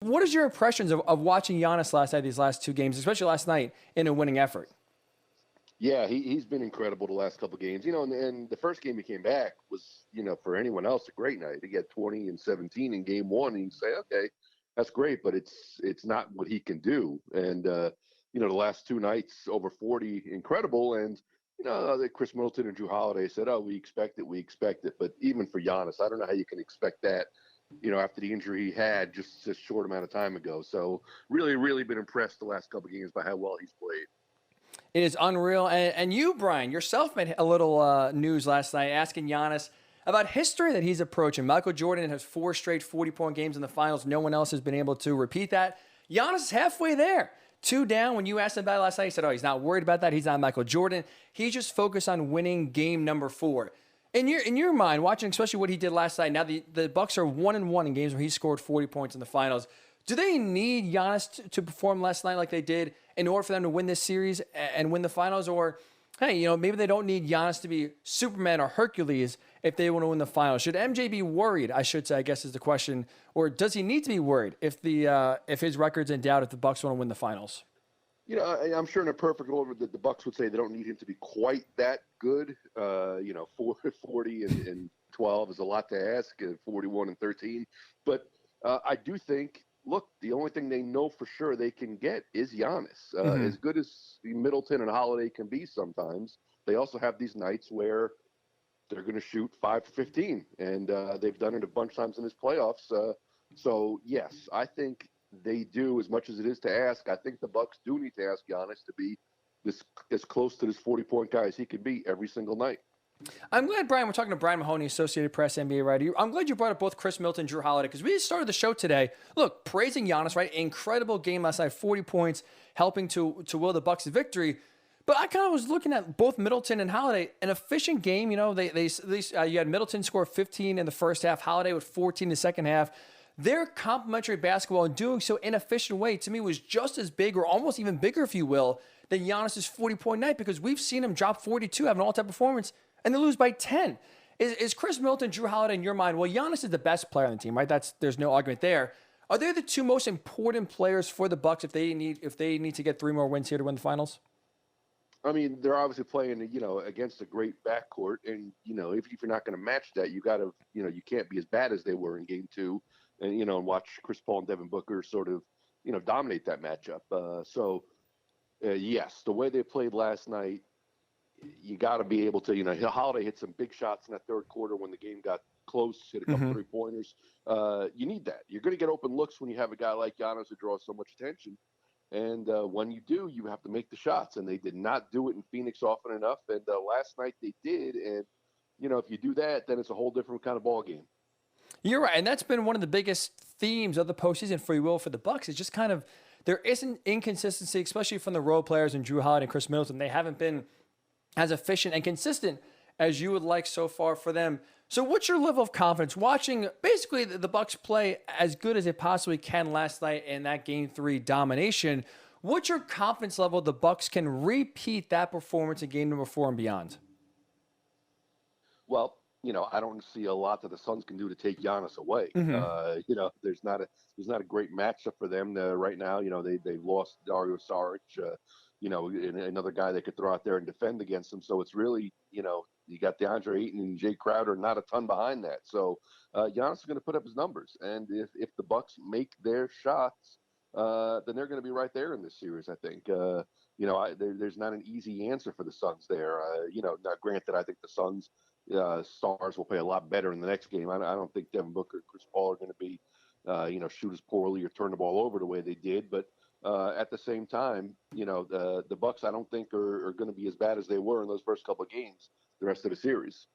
What is your impressions of watching Giannis last night, these last two games, especially last night in a winning effort? Yeah, he's been incredible the last couple of games. And the first game he came back was, for anyone else, a great night. He got 20 and 17 in game one, and you say, okay, that's great, but it's not what he can do. And the last two nights over 40, incredible. And Chris Middleton and Jrue Holiday said, "Oh, we expect it." But even for Giannis, I don't know how you can expect that. After the injury he had just a short amount of time ago. So really, really been impressed the last couple of games by how well he's played. It is unreal. And you, Brian, yourself made a little news last night asking Giannis about history that he's approaching. Michael Jordan has 4 straight 40-point games in the finals. No one else has been able to repeat that. Giannis is halfway there. 2 down. When you asked him about it last night, he said, he's not worried about that. He's not Michael Jordan. He's just focused on winning game number 4. In your mind, watching especially what he did last night, now the Bucks are 1-1 in games where he scored 40 points in the finals. Do they need Giannis to perform last night like they did in order for them to win this series and win the finals? Or, hey, maybe they don't need Giannis to be Superman or Hercules if they want to win the finals. Should MJ be worried, I should say, I guess is the question. Or does he need to be worried if his record's in doubt if the Bucks want to win the finals? I'm sure in a perfect world the Bucks would say they don't need him to be quite that good. 40 and 12 is a lot to ask. 41 and 13, but I do think. Look, the only thing they know for sure they can get is Giannis. As good as Middleton and Holiday can be sometimes, they also have these nights where they're going to shoot 5 for 15, and they've done it a bunch of times in this playoffs. So yes, I think they do, as much as it is to ask. I think the Bucks do need to ask Giannis to be this as close to this 40-point guy as he can be every single night. I'm glad, Brian, we're talking to Brian Mahoney, Associated Press, NBA writer. I'm glad you brought up both Khris Middleton and Jrue Holiday because we started the show today. Look, praising Giannis, right? Incredible game last night, 40 points, helping to will the Bucks victory. But I kind of was looking at both Middleton and Holiday, an efficient game. You had Middleton score 15 in the first half, Holiday with 14 in the second half. Their complementary basketball and doing so in an efficient way, to me, was just as big or almost even bigger, if you will, than Giannis's 40-point night because we've seen him drop 42, have an all-time performance, and they lose by 10. Is Khris Middleton, Jrue Holiday in your mind? Well, Giannis is the best player on the team, right? There's no argument there. Are they the two most important players for the Bucks if they need to get 3 more wins here to win the finals? I mean, they're obviously playing, against a great backcourt, and if you're not going to match that, you got to, you can't be as bad as they were in game 2, and watch Chris Paul and Devin Booker sort of, dominate that matchup. Yes, the way they played last night. You got to be able to, Holiday hit some big shots in that third quarter when the game got close, hit a couple 3-pointers. You need that. You're going to get open looks when you have a guy like Giannis who draws so much attention. And when you do, you have to make the shots. And they did not do it in Phoenix often enough. And last night they did. And, if you do that, then it's a whole different kind of ball game. You're right. And that's been one of the biggest themes of the postseason, for you will, for the Bucks. It's just kind of, there isn't inconsistency, especially from the role players and Jrue Holiday and Khris Middleton. They haven't been as efficient and consistent as you would like so far for them. So what's your level of confidence watching basically the Bucks play as good as they possibly can last night in that Game 3 domination? What's your confidence level the Bucks can repeat that performance in Game number 4 and beyond? Well, I don't see a lot that the Suns can do to take Giannis away. There's not a great matchup for them right now. They've lost Dario Saric. Another guy they could throw out there and defend against them. So it's really, you got DeAndre Ayton and Jay Crowder, not a ton behind that. So Giannis is going to put up his numbers. And if the Bucks make their shots, then they're going to be right there in this series, I think. There's not an easy answer for the Suns there. Now, granted, I think the Suns stars will play a lot better in the next game. I don't think Devin Booker and Chris Paul are going to be, shoot as poorly or turn the ball over the way they did. But at the same time, the Bucks I don't think are going to be as bad as they were in those first couple of games the rest of the series.